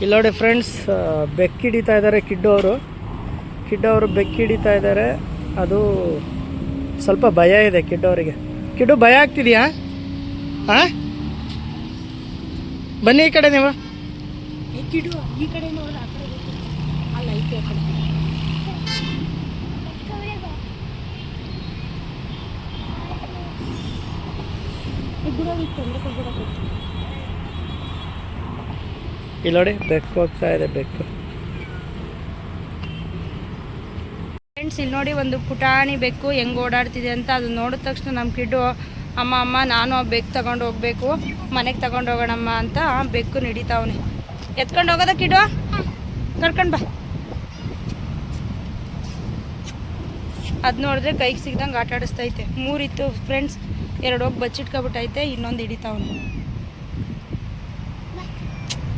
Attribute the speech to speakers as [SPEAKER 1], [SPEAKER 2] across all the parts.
[SPEAKER 1] ಇಲ್ಲಿ ನೋಡಿ ಫ್ರೆಂಡ್ಸ್, ಬೆಕ್ಕು ಹಿಡಿತಾ ಇದ್ದಾರೆ ಕಿಡ್ಡವರು ಬೆಕ್ಕು ಹಿಡಿತಾ ಇದ್ದಾರೆ. ಅದು ಸ್ವಲ್ಪ ಭಯ ಇದೆ ಕಿಡ್ಡವರಿಗೆ. ಕಿಡ್ಡು ಭಯ ಆಗ್ತಿದೆಯಾ? ಹಾಂ, ಬನ್ನಿ ಈ ಕಡೆ ನೀವು.
[SPEAKER 2] ಕಿಡು ಈ ಕಡೆ ನೋಡ್ರೆ ಆ ಕಡೆ ಅಲ್ಲ ಐತೆ ಆ ಕಡೆ.
[SPEAKER 1] ಇಲ್ಲಿ ನೋಡಿ ಬೆಕ್ಕು ಹೋಗ್ತಾ ಇದೆ. ಬೆಕ್ಕು
[SPEAKER 2] ಫ್ರೆಂಡ್ಸ್, ಇಲ್ಲಿ ನೋಡಿ ಒಂದು ಪುಟಾಣಿ ಬೆಕ್ಕು ಹೆಂಗೆ ಓಡಾಡ್ತಿದೆ ಅಂತ. ಅದು ನೋಡಿದ ತಕ್ಷಣ ನಮ್ಮ ಕಿಡ್ಡು ಅಮ್ಮ ನಾನು ಆ ಬೆಕ್ಕು ತಗೊಂಡು ಹೋಗ್ಬೇಕು, ಮನೆಗೆ ತಗೊಂಡು ಹೋಗೋಣಮ್ಮ ಅಂತ ಬೆಕ್ಕು ನಡೀತಾವನೆ. ಎತ್ಕೊಂಡು ಹೋಗೋದ ಕಿಡ್ಡು? ಕರ್ಕೊಂಡು ಬಾ. ಅದು ನೋಡಿದ್ರೆ ಕೈಗೆ ಸಿಗ್ದಂಗೆ ಆಟ ಆಡಿಸ್ತೈತೆ. 3 ಇತ್ತು ಫ್ರೆಂಡ್ಸ್, 2 ಹೋಗಿ ಬಚ್ಚಿಟ್ಕೊಬಿಟ್ಟೈತೆ, ಇನ್ನೊಂದು ಹಿಡಿತಾವನು.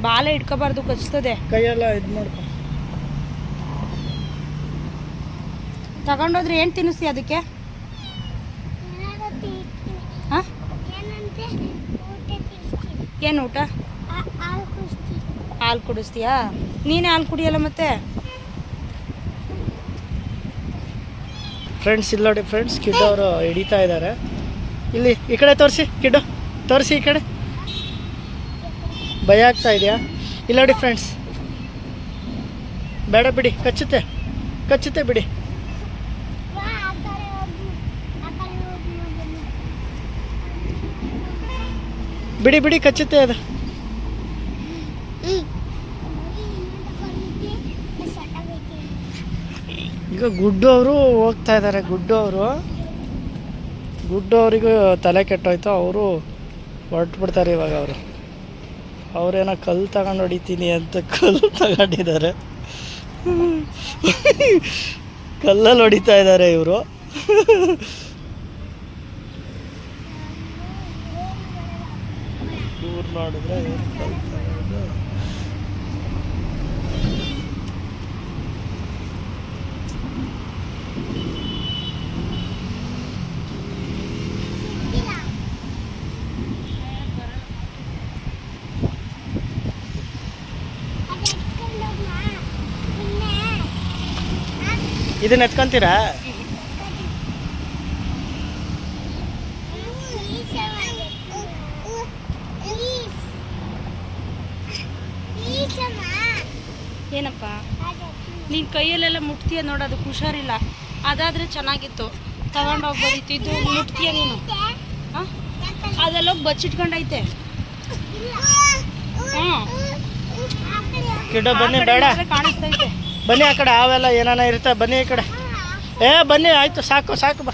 [SPEAKER 2] ಬಾಲ ಇಟ್ಕೋಬಾರ್ದು, ಕಚ್ತದೆ.
[SPEAKER 1] ಕೈಯೆಲ್ಲ ಇದು ಮಾಡ್ಕೊ.
[SPEAKER 2] ತಗೊಂಡೋದ್ರೆ ಏನು ತಿನ್ನಿಸ್ತಿ ಅದಕ್ಕೆ? ಹಾಂ, ಏನು ಊಟ? ಹಾಲು ಕುಡಿಸ್ತೀಯಾ? ನೀನೇ ಹಾಲು ಕುಡಿಯಲ್ಲ ಮತ್ತೆ?
[SPEAKER 1] ಫ್ರೆಂಡ್ಸ್ ಇಲ್ಲಿ ನೋಡಿ ಫ್ರೆಂಡ್ಸ್, ಕಿಡ್ಡವರು ಹಿಡಿತಾ ಇದ್ದಾರೆ. ಇಲ್ಲಿ ಈ ಕಡೆ ತೋರಿಸಿ, ಕಿಡ್ಡು ತೋರಿಸಿ ಈ ಕಡೆ. ಭಯ ಆಗ್ತಾ ಇದೆಯಾ? ಇಲ್ಲಿ ನೋಡಿ ಫ್ರೆಂಡ್ಸ್, ಬೇಡ ಬಿಡಿ, ಕಚ್ಚುತ್ತೆ ಬಿಡಿ. ಬಿಡಿ ಕಚ್ಚುತ್ತೆ ಅದು. ಈಗ ಗುಡ್ಡು ಅವರು ಹೋಗ್ತಾ ಇದ್ದಾರೆ. ಗುಡ್ಡು ಅವರಿಗೂ ತಲೆ ಕೆಟ್ಟೋಯ್ತು. ಅವರು ಹೊರಟ್ಬಿಡ್ತಾರೆ ಇವಾಗ. ಅವರೇನೋ ಕಲ್ಲು ತಗೊಂಡು ಹೊಡಿತೀನಿ ಅಂತ ಕಲ್ಲು ತಗೊಂಡಿದ್ದಾರೆ. ಕಲ್ಲಲ್ಲಿ ಹೊಡಿತಾ ಇದ್ದಾರೆ ಇವರು. ಇವ್ರು ನೋಡಿದ್ರೆ ಇದನ್ನ ಎತ್ಕೊಂತೀರಾ?
[SPEAKER 2] ಏನಪ್ಪ ನೀನು ಕೈಯಲ್ಲೆಲ್ಲ ಮುಟ್ತೀಯ ನೋಡು, ಅದಕ್ಕೆ ಹುಷಾರಿಲ್ಲ. ಅದಾದರೆ ಚೆನ್ನಾಗಿತ್ತು, ತಗೊಂಡೋಗ್ಬೋದಿತ್ತು. ಇದು ಮುಟ್ತೀಯ ನೀನು? ಹಾಂ, ಅದೆಲ್ಲೋಗಿ ಬಚ್ಚಿಟ್ಕೊಂಡೈತೆ. ಹ್ಞೂ,
[SPEAKER 1] ಕಿಡ್ಡ ಬನ್ನಿ, ಬೇಡ
[SPEAKER 2] ಕಾಣಿಸ್ತೈತೆ.
[SPEAKER 1] ಬನ್ನಿ ಆ ಕಡೆ. ಅವೆಲ್ಲ ಏನಾನ ಇರುತ್ತೆ, ಬನ್ನಿ ಈ ಕಡೆ. ಬನ್ನಿ, ಆಯಿತು, ಸಾಕು ಬಾ.